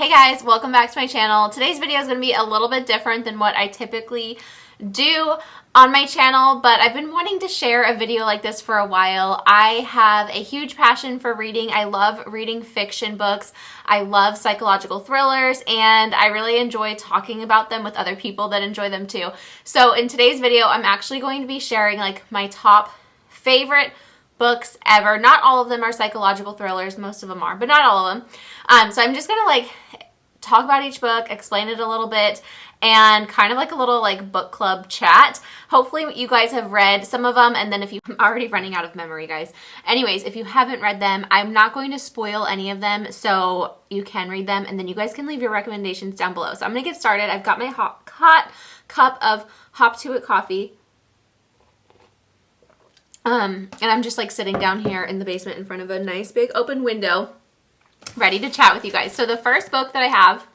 Hey guys, welcome back to my channel. Today's video is going to be a little bit different than what I typically do on my channel, but I've been wanting to share a video like this for a while. I have a huge passion for reading. I love reading fiction books. I love psychological thrillers, and I really enjoy talking about them with other people that enjoy them too. So in today's video, I'm actually going to be sharing like my top favorite books ever. Not all of them are psychological thrillers. Most of them are, but not all of them. So I'm just going to like talk about each book, explain it a little bit, and kind of like a little like book club chat. Hopefully you guys have read some of them, and then if I'm already running out of memory, guys. Anyways, if you haven't read them, I'm not going to spoil any of them, so you can read them, and then you guys can leave your recommendations down below. So I'm going to get started. I've got my hot cup of Hop to It coffee. And I'm just like sitting down here in the basement in front of a nice big open window, ready to chat with you guys. So the first book that I have,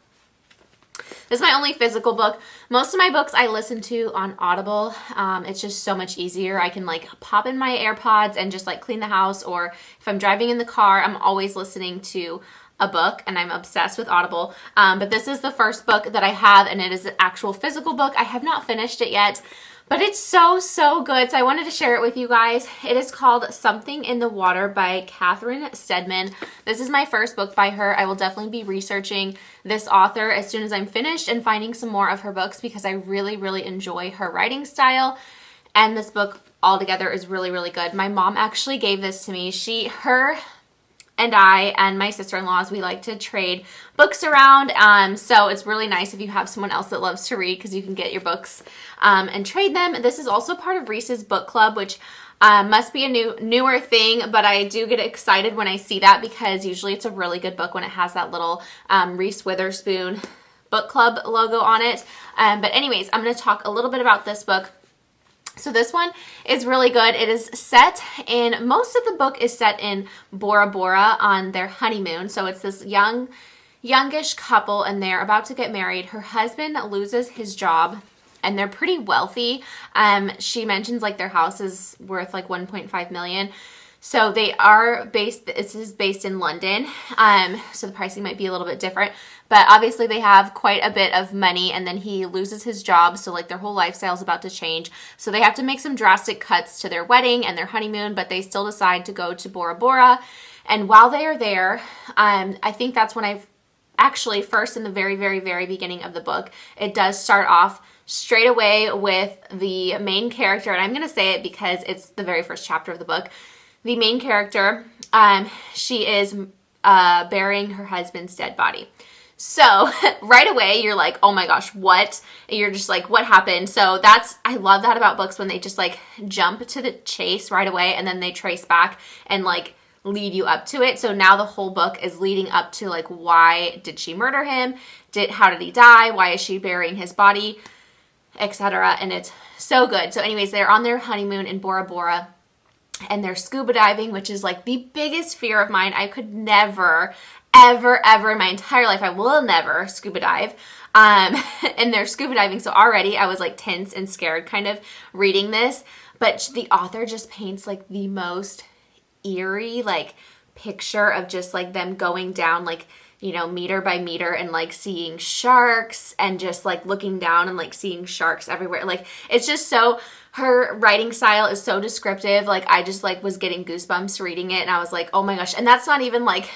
this is my only physical book. Most of my books I listen to on Audible. It's just so much easier. I can like pop in my AirPods and just like clean the house, or if I'm driving in the car, I'm always listening to a book, and I'm obsessed with Audible. But this is the first book that I have, and it is an actual physical book. I have not finished it yet, but it's so good, so I wanted to share it with you guys. It is called Something in the Water by Catherine Steadman. This is my first book by her. I will definitely be researching this author as soon as I'm finished and finding some more of her books, because I really enjoy her writing style, and this book altogether is really good. My mom actually gave this to me. Her and I and my sister-in-laws, we like to trade books around, so it's really nice if you have someone else that loves to read, because you can get your books and trade them. This is also part of Reese's book club, which must be a newer thing, but I do get excited when I see that, because usually it's a really good book when it has that little Reese Witherspoon book club logo on it. But anyways, I'm going to talk a little bit about this book. So this one is really good. It is set in, most of the book is set in Bora Bora on their honeymoon. So it's this youngish couple, and they're about to get married. Her husband loses his job, and they're pretty wealthy. She mentions like their house is worth like 1.5 million. So they are based, this is based in London. So the pricing might be a little bit different, but obviously they have quite a bit of money, and then he loses his job. So like their whole lifestyle is about to change. So they have to make some drastic cuts to their wedding and their honeymoon, but they still decide to go to Bora Bora. And while they are there, I think that's when I've actually first in the very beginning of the book, it does start off straight away with the main character. And I'm going to say it because it's the very first chapter of the book. The main character, she is burying her husband's dead body. So right away, you're like, oh my gosh, what? And you're just like, what happened? So I love that about books, when they just like jump to the chase right away, and then they trace back and like lead you up to it. So now the whole book is leading up to like, why did she murder him? How did he die? Why is she burying his body? Etc. And it's so good. So anyways, they're on their honeymoon in Bora Bora, and they're scuba diving, which is like the biggest fear of mine. I could never, ever in my entire life, I will never scuba dive. And they're scuba diving, so already I was like tense and scared kind of reading this. But the author just paints like the most eerie like picture of just like them going down like, you know, meter by meter, and like seeing sharks, and just like looking down and like seeing sharks everywhere. Like it's just so, her writing style is so descriptive. Like I just like was getting goosebumps reading it, and I was like, oh my gosh. And that's not even like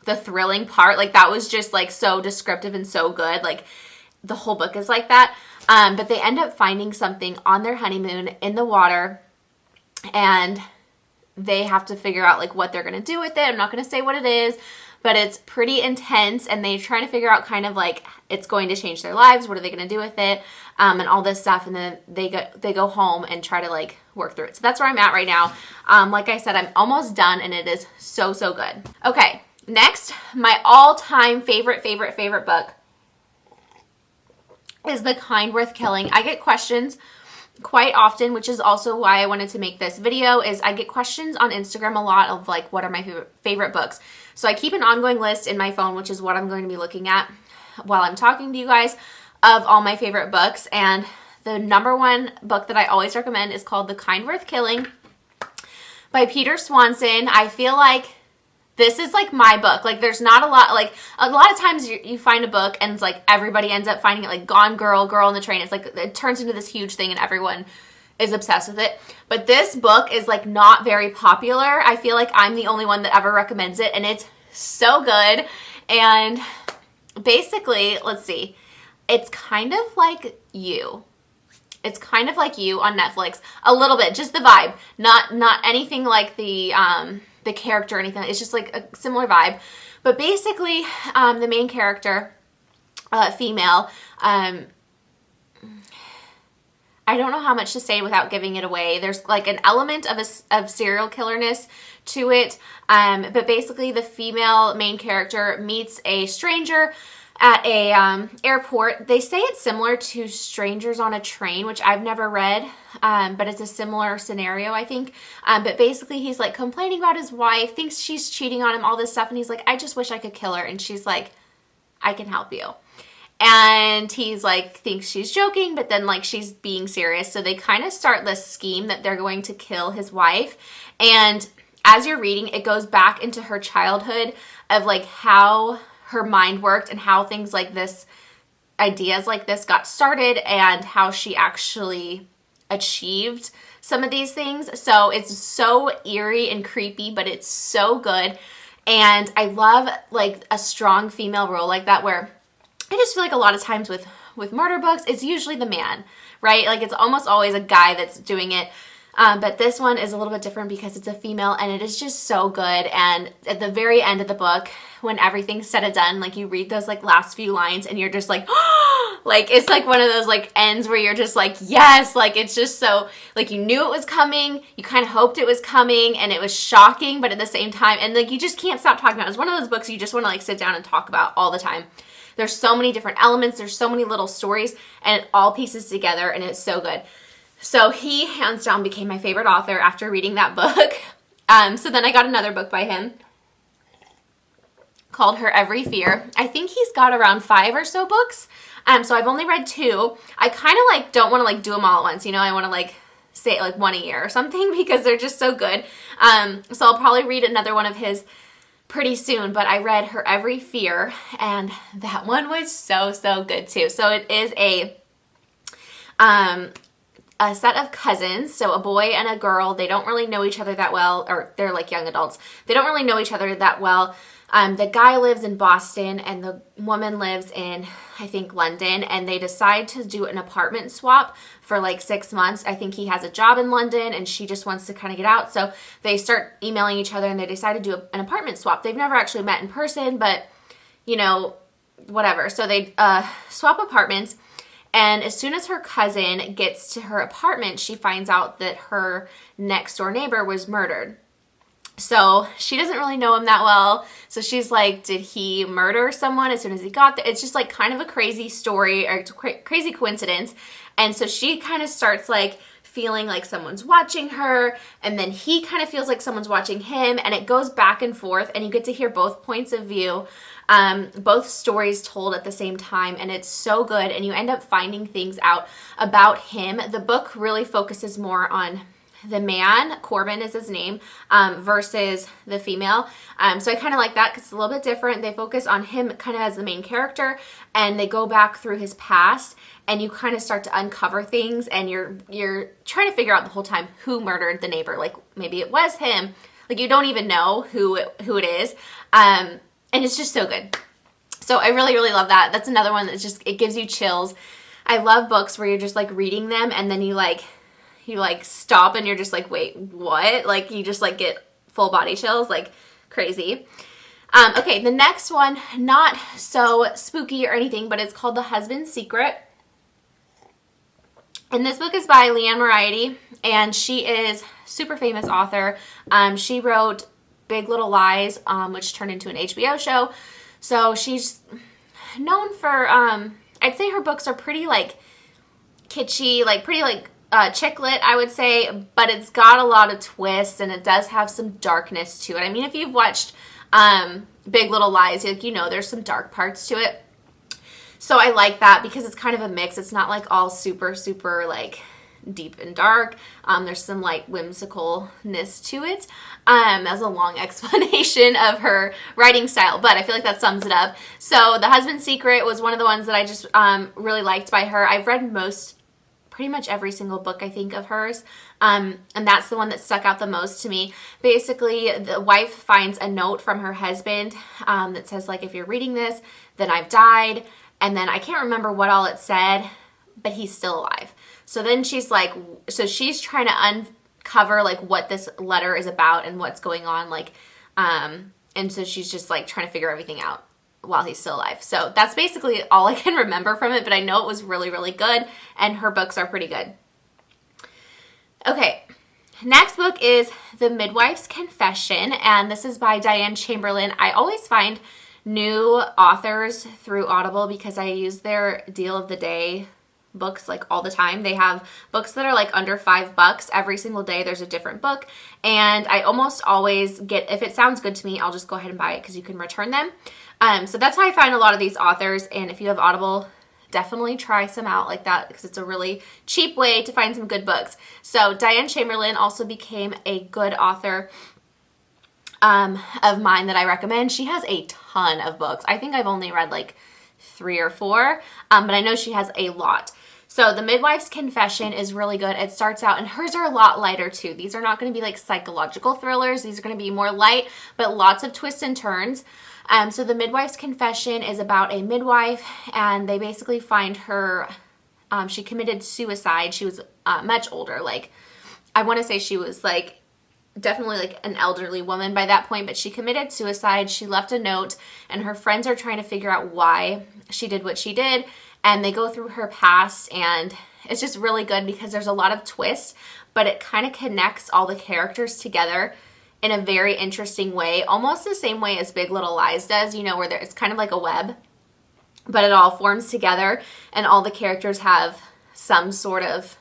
the thrilling part. Like that was just like so descriptive and so good. Like the whole book is like that. But they end up finding something on their honeymoon in the water, and they have to figure out like what they're going to do with it. I'm not going to say what it is, but it's pretty intense, and they're trying to figure out kind of like it's going to change their lives. What are they going to do with it? And all this stuff. And then they go home and try to like work through it. So that's where I'm at right now. Like I said, I'm almost done, and it is so good. Okay. Next, my all-time favorite book is The Kind Worth Killing. I get questions quite often, which is also why I wanted to make this video, is I get questions on Instagram a lot of like, what are my favorite books? So I keep an ongoing list in my phone, which is what I'm going to be looking at while I'm talking to you guys, of all my favorite books. And the number one book that I always recommend is called The Kind Worth Killing by Peter Swanson. I feel like This is like my book. Like there's not a lot of times you find a book and it's like everybody ends up finding it, like Gone Girl, Girl on the Train. It's like it turns into this huge thing and everyone is obsessed with it. But this book is like not very popular. I feel like I'm the only one that ever recommends it, and it's so good. And basically, let's see. It's kind of like You. It's kind of like You on Netflix. A little bit, just the vibe. Not anything like the character or anything. It's just like a similar vibe. But basically, the main character, female, I don't know how much to say without giving it away. There's like an element of serial killerness to it. But basically the female main character meets a stranger at a airport. They say it's similar to Strangers on a Train, which I've never read, but it's a similar scenario, I think. But basically he's like complaining about his wife, thinks she's cheating on him, all this stuff. And he's like, I just wish I could kill her. And she's like, I can help you. And he's like, thinks she's joking, but then like she's being serious. So they kind of start this scheme that they're going to kill his wife. And as you're reading, it goes back into her childhood of like how her mind worked and how things like this, ideas like this got started, and how she actually achieved some of these things. So it's so eerie and creepy, but it's so good. And I love like a strong female role like that, where I just feel like a lot of times with murder books, it's usually the man, right? Like it's almost always a guy that's doing it. But this one is a little bit different because it's a female, and it is just so good. And at the very end of the book, when everything's said and done, like you read those like last few lines and you're just like, like it's like one of those like ends where you're just like, yes, like it's just so, like you knew it was coming, you kind of hoped it was coming, and it was shocking, but at the same time, and like you just can't stop talking about it. It's one of those books you just want to like sit down and talk about all the time. There's so many different elements, there's so many little stories, and it all pieces together, and it's so good. So he, hands down, became my favorite author after reading that book. So then I got another book by him called Her Every Fear. I think he's got around 5 or so books. So I've only read 2. I kind of like don't want to like do them all at once. You know, I want to like say like one a year or something because they're just so good. So I'll probably read another one of his pretty soon, but I read Her Every Fear, and that one was so, so good too. So it is a set of cousins, so a boy and a girl. They don't really know each other that well, or they're like young adults. They don't really know each other that well. The guy lives in Boston and the woman lives in, I think, London, and they decide to do an apartment swap for like 6 months. I think he has a job in London and she just wants to kind of get out. So they start emailing each other and they decide to do an apartment swap. They've never actually met in person, but you know, whatever. So they swap apartments. And as soon as her cousin gets to her apartment, she finds out that her next door neighbor was murdered. So she doesn't really know him that well. So she's like, did he murder someone as soon as he got there? It's just like kind of a crazy story, or crazy coincidence. And so she kind of starts like feeling like someone's watching her, and then he kind of feels like someone's watching him, and it goes back and forth, and you get to hear both points of view, both stories told at the same time, and it's so good, and you end up finding things out about him. The book really focuses more on the man, Corbin is his name, versus the female. So I kind of like that because it's a little bit different. They focus on him kind of as the main character, and they go back through his past, and you kind of start to uncover things, and you're trying to figure out the whole time who murdered the neighbor. Like maybe it was him. Like you don't even know who it is. And it's just so good. So I really, really love that. That's another one that's just, it gives you chills. I love books where you're just like reading them and then you stop and you're just like, wait, what? Like you just like get full body chills, like crazy. Okay, the next one, not so spooky or anything, but it's called The Husband's Secret. And this book is by Leanne Moriarty, and she is super famous author. She wrote Big Little Lies, which turned into an HBO show. So she's known for, I'd say her books are pretty like kitschy, like pretty like chick lit, I would say, but it's got a lot of twists and it does have some darkness to it. I mean, if you've watched Big Little Lies, you know there's some dark parts to it. So I like that because it's kind of a mix. It's not like all super, super like deep and dark. There's some light whimsicalness to it. As a long explanation of her writing style, but I feel like that sums it up. So The Husband's Secret was one of the ones that I just really liked by her. I've read pretty much every single book, I think, of hers. And that's the one that stuck out the most to me. Basically, the wife finds a note from her husband that says, like, if you're reading this, then I've died. And then I can't remember what all it said, but he's still alive. So then she's like, so she's trying to uncover, like, what this letter is about and what's going on, like, and so she's just, like, trying to figure everything out while he's still alive. So that's basically all I can remember from it, but I know it was really, really good, and her books are pretty good. Okay, next book is The Midwife's Confession, and this is by Diane Chamberlain. I always find new authors through Audible because I use their deal of the day books like all the time. They have books that are like under $5 every single day. There's a different book, and I almost always get, if it sounds good to me, I'll just go ahead and buy it because you can return them. So that's how I find a lot of these authors, and if you have Audible, definitely try some out like that because it's a really cheap way to find some good books. So Diane Chamberlain also became a good author of mine that I recommend. She has a ton of books. I think I've only read like 3 or 4, but I know she has a lot. So The Midwife's Confession is really good. It starts out, and hers are a lot lighter too. These are not going to be like psychological thrillers. These are going to be more light, but lots of twists and turns. So The Midwife's Confession is about a midwife, and they basically find her, she committed suicide. She was much older. Like, I want to say she was like definitely like an elderly woman by that point, but she committed suicide. She left a note, and her friends are trying to figure out why she did what she did, and they go through her past, and it's just really good because there's a lot of twists, but it kind of connects all the characters together in a very interesting way, almost the same way as Big Little Lies does, you know, where it's kind of like a web, but it all forms together, and all the characters have some sort of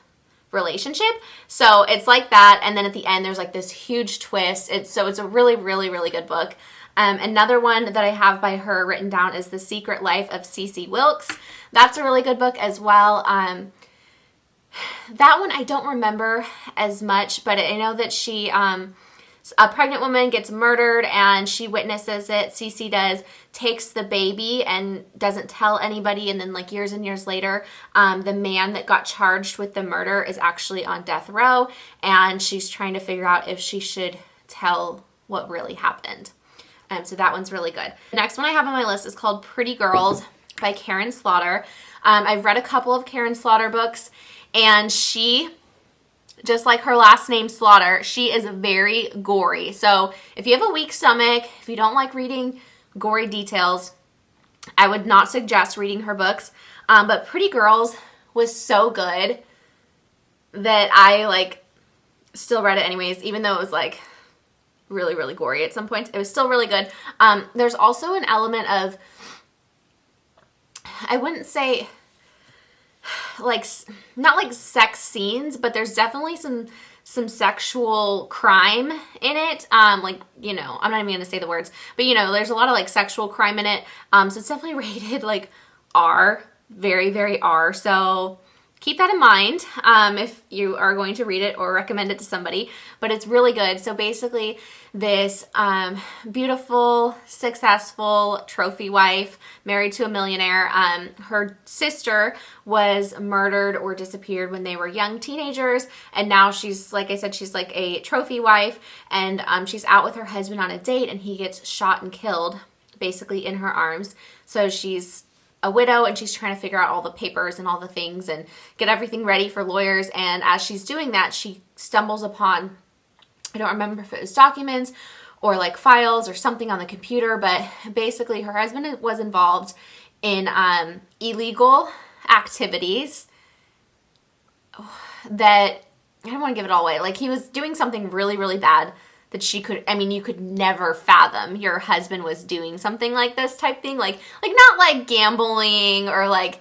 relationship. So it's like that, and then at the end there's like this huge twist. It's a really, really, really good book. Another one that I have by her written down is The Secret Life of Cece Wilkes. That's a really good book as well. That one I don't remember as much, but I know that she, a pregnant woman gets murdered and she witnesses it. Cece does, takes the baby and doesn't tell anybody, and then like years and years later, the man that got charged with the murder is actually on death row, and she's trying to figure out if she should tell what really happened. So that one's really good. The next one I have on my list is called Pretty Girls by Karen Slaughter. I've read a couple of Karen Slaughter books, and she, just like her last name, Slaughter, she is very gory. So if you have a weak stomach, if you don't like reading gory details, I would not suggest reading her books. But Pretty Girls was so good that I like still read it anyways, even though it was like really, really gory at some points. It was still really good. There's also an element of, I wouldn't say like, not like sex scenes, but there's definitely some sexual crime in it. Like, you know, I'm not even going to say the words, but you know, there's a lot of like sexual crime in it. So it's definitely rated like R, very, very R. So keep that in mind if you are going to read it or recommend it to somebody, but it's really good. So basically this beautiful, successful trophy wife married to a millionaire, her sister was murdered or disappeared when they were young teenagers, and now she's, like I said, she's like a trophy wife, and she's out with her husband on a date, and he gets shot and killed basically in her arms. So she's a widow, and she's trying to figure out all the papers and all the things and get everything ready for lawyers. And as she's doing that, she stumbles upon, I don't remember if it was documents or like files or something on the computer, but basically her husband was involved in illegal activities that, I don't want to give it all away. Like, he was doing something really, really bad that she could, I mean, you could never fathom your husband was doing something like this type thing. Like not like gambling or like,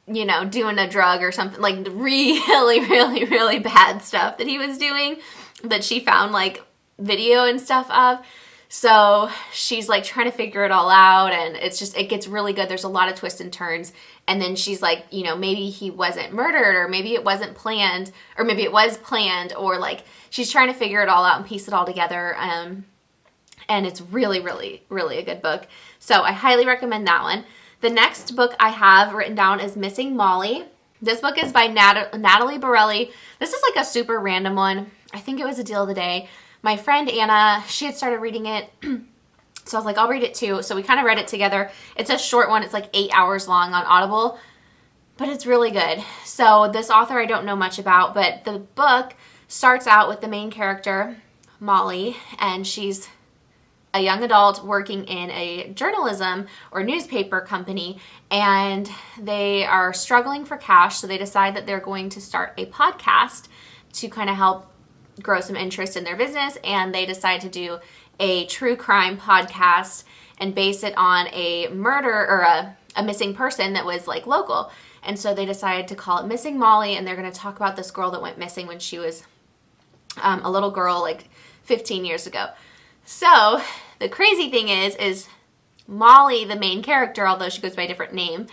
you know, doing a drug or something, like really, really, really bad stuff that he was doing that she found like video and stuff of. So she's like trying to figure it all out, and it gets really good. There's a lot of twists and turns. And then she's like, you know, maybe he wasn't murdered, or maybe it wasn't planned, or maybe it was planned, or like she's trying to figure it all out and piece it all together. And it's really, really, really a good book. So I highly recommend that one. The next book I have written down is Missing Molly. This book is by Natalie Borelli. This is like a super random one. I think it was a deal of the day. My friend Anna, she had started reading it. So I was like, I'll read it too. So we kind of read it together. It's a short one. It's like 8 hours long on Audible, but it's really good. So this author I don't know much about, but the book starts out with the main character, Molly, and she's a young adult working in a journalism or newspaper company, and they are struggling for cash. So they decide that they're going to start a podcast to kind of help grow some interest in their business, and they decide to do a true crime podcast and base it on a murder or a missing person that was like local. And so they decided to call it Missing Molly, and they're going to talk about this girl that went missing when she was a little girl like 15 years ago. So the crazy thing is Molly, the main character, although she goes by a different name,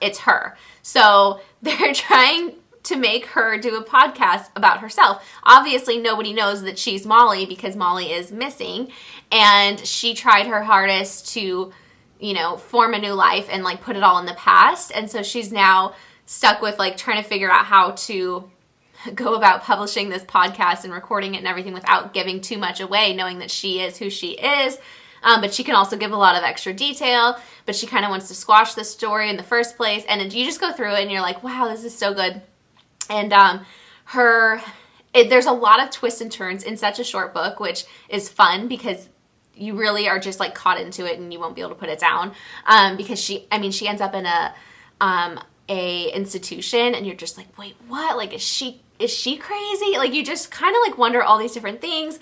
it's her. So they're trying to make her do a podcast about herself. Obviously, nobody knows that she's Molly because Molly is missing, and she tried her hardest to, you know, form a new life and like put it all in the past. And so she's now stuck with like trying to figure out how to go about publishing this podcast and recording it and everything without giving too much away, knowing that she is who she is. But she can also give a lot of extra detail, but she kind of wants to squash the story in the first place. And you just go through it and you're like, wow, this is so good. And there's a lot of twists and turns in such a short book, which is fun because you really are just like caught into it and you won't be able to put it down. Because she ends up in a institution, and you're just like, wait, what? Like, is she crazy? Like, you just kind of like wonder all these different things.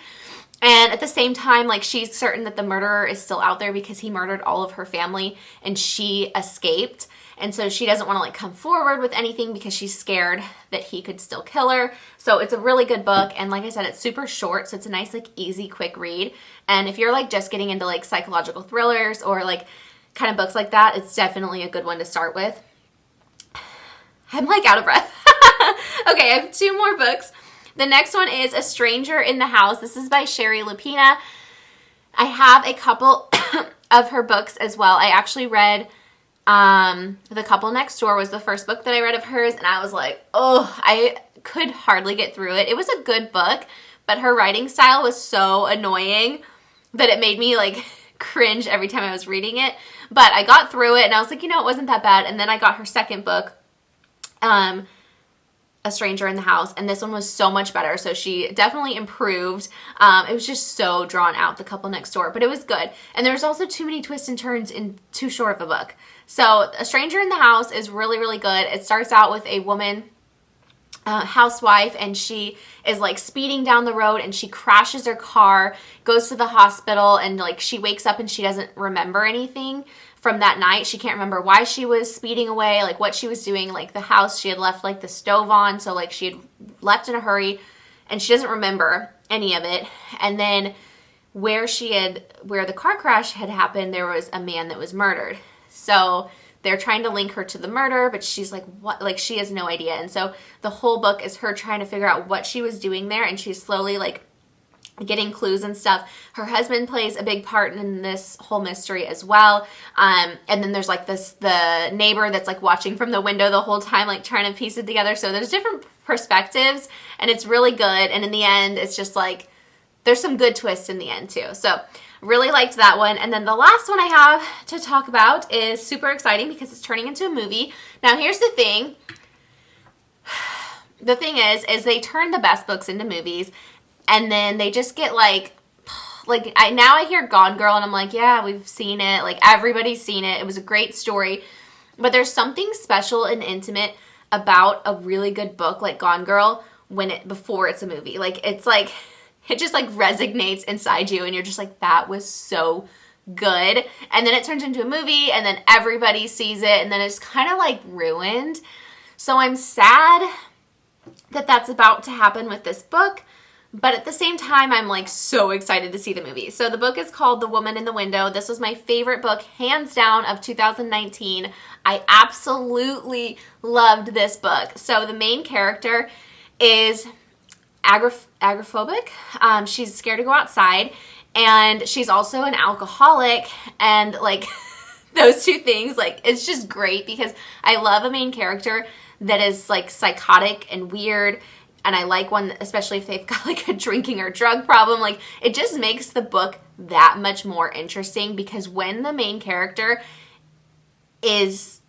And at the same time, like, she's certain that the murderer is still out there because he murdered all of her family and she escaped. And so she doesn't want to like come forward with anything because she's scared that he could still kill her. So it's a really good book. And like I said, it's super short. So it's a nice, like, easy, quick read. And if you're like just getting into like psychological thrillers or like kind of books like that, it's definitely a good one to start with. I'm like out of breath. Okay, I have 2 more books. The next one is A Stranger in the House. This is by Sherry Lupina. I have a couple of her books as well. I actually read The Couple Next Door was the first book that I read of hers, and I was like, oh, I could hardly get through it. It was a good book, but her writing style was so annoying that it made me like cringe every time I was reading it. But I got through it, and I was like, you know, it wasn't that bad. And then I got her second book, A Stranger in the House, and this one was so much better. So she definitely improved. It was just so drawn out, The Couple Next Door, but it was good. And there's also too many twists and turns in too short of a book. So A Stranger in the House is really, really good. It starts out with a woman, housewife, and she is like speeding down the road and she crashes her car, goes to the hospital, and like she wakes up and she doesn't remember anything from that night. She can't remember why she was speeding away, like what she was doing, like the house, she had left like the stove on, so like she had left in a hurry, and she doesn't remember any of it. And then where the car crash had happened, there was a man that was murdered. So they're trying to link her to the murder, but she's like, what? Like, she has no idea. And so the whole book is her trying to figure out what she was doing there, and she's slowly like getting clues and stuff. Her husband plays a big part in this whole mystery as well. And then there's like the neighbor that's like watching from the window the whole time, like trying to piece it together. So there's different perspectives, and it's really good. And in the end, it's just like, there's some good twists in the end too. So really liked that one. And then the last one I have to talk about is super exciting because it's turning into a movie. Now here's the thing. The thing is they turn the best books into movies, and then they just get now I hear Gone Girl and I'm like, yeah, we've seen it. Like, everybody's seen it. It was a great story. But there's something special and intimate about a really good book like Gone Girl before it's a movie. Like, it's like, it just like resonates inside you, and you're just like, that was so good. And then it turns into a movie, and then everybody sees it, and then it's kind of like ruined. So I'm sad that that's about to happen with this book. But at the same time, I'm like so excited to see the movie. So the book is called The Woman in the Window. This was my favorite book, hands down, of 2019. I absolutely loved this book. So the main character is agoraphobic. She's scared to go outside, and she's also an alcoholic, and like those two things, like, it's just great because I love a main character that is like psychotic and weird. And I like one, especially if they've got like a drinking or drug problem. Like, it just makes the book that much more interesting, because when the main character is,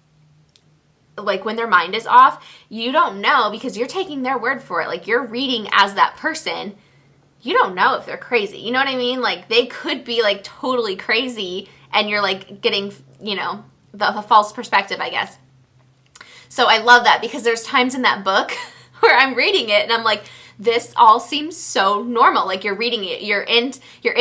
like, when their mind is off, you don't know, because you're taking their word for it. Like, you're reading as that person. You don't know if they're crazy. You know what I mean? Like, they could be like totally crazy, and you're like getting, you know, the false perspective, I guess. So I love that, because there's times in that book where I'm reading it and I'm like, this all seems so normal. Like, you're reading it, you're in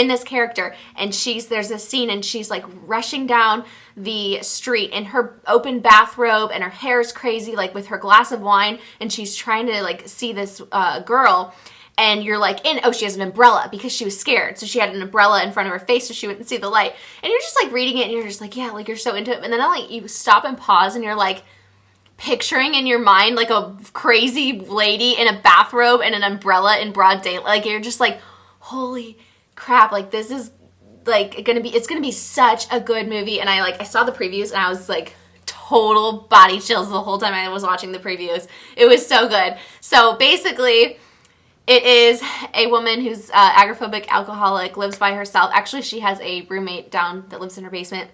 this character, and there's this scene, and she's like rushing down the street in her open bathrobe, and her hair's crazy, like with her glass of wine, and she's trying to like see this girl, and you're like, oh, she has an umbrella because she was scared. So she had an umbrella in front of her face so she wouldn't see the light. And you're just like reading it, and you're just like, yeah, like, you're so into it. And then like you stop and pause, and you're like picturing in your mind like a crazy lady in a bathrobe and an umbrella in broad daylight. Like, you're just like, holy crap, like, this is like it's gonna be such a good movie. And I saw the previews, and I was like total body chills the whole time I was watching the previews. It was so good. So basically, it is a woman who's agoraphobic, alcoholic, lives by herself. Actually, she has a roommate down that lives in her basement.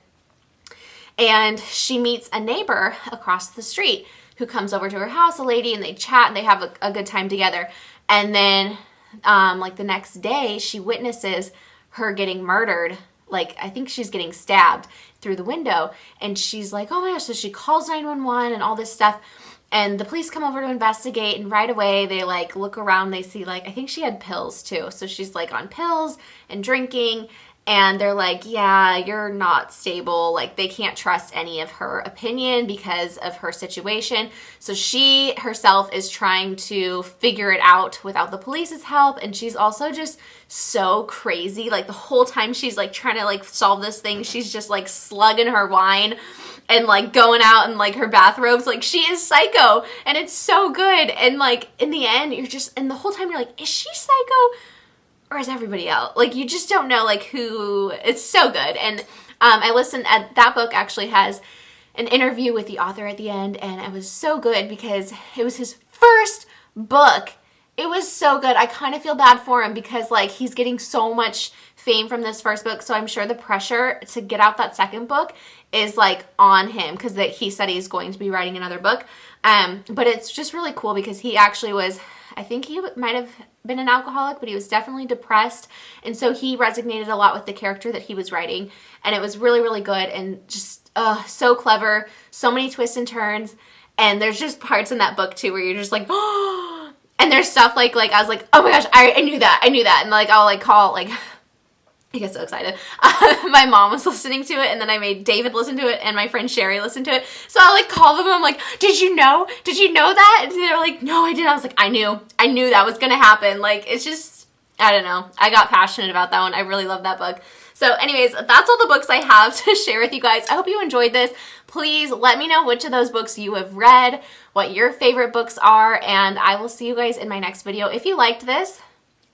And she meets a neighbor across the street who comes over to her house, a lady, and they chat, and they have a good time together. And then, like, the next day, she witnesses her getting murdered. Like, I think she's getting stabbed through the window. And she's like, oh my gosh. So she calls 911 and all this stuff. And the police come over to investigate, and right away they like look around, they see, like, I think she had pills too. So she's like on pills and drinking, and they're like, yeah, you're not stable. Like, they can't trust any of her opinion because of her situation. So she herself is trying to figure it out without the police's help. And she's also just so crazy. Like, the whole time she's like trying to like solve this thing, she's just like slugging her wine and like going out in like her bathrobes. Like, she is psycho, and it's so good. And like, in the end, and the whole time you're like, is she psycho? Or is everybody else? Like, you just don't know, like, who. It's so good. And I listened at that book actually has an interview with the author at the end, and it was so good because it was his first book. It was so good. I kind of feel bad for him because, like, he's getting so much fame from this first book, so I'm sure the pressure to get out that second book is, like, on him, because he said he's going to be writing another book. But it's just really cool because he actually was, I think he might have been an alcoholic, but he was definitely depressed. And so he resonated a lot with the character that he was writing. And it was really, really good, and just so clever. So many twists and turns. And there's just parts in that book too where you're just like, oh, and there's stuff like I was like, oh my gosh, I knew that. And like, I'll like call, like, I get so excited. My mom was listening to it, and then I made David listen to it, and my friend Sherry listened to it. So I like call them, and I'm like, did you know that? And they're like, no, I didn't. I was like, I knew that was gonna happen. Like, it's just, I don't know. I got passionate about that one. I really love that book. So anyways, that's all the books I have to share with you guys. I hope you enjoyed this. Please let me know which of those books you have read, what your favorite books are, and I will see you guys in my next video. If you liked this,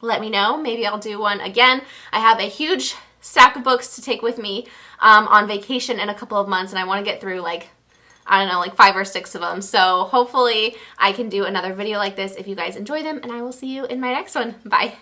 let me know. Maybe I'll do one again. I have a huge stack of books to take with me on vacation in a couple of months, and I want to get through, like, I don't know, like 5 or 6 of them. So hopefully I can do another video like this if you guys enjoy them, and I will see you in my next one. Bye.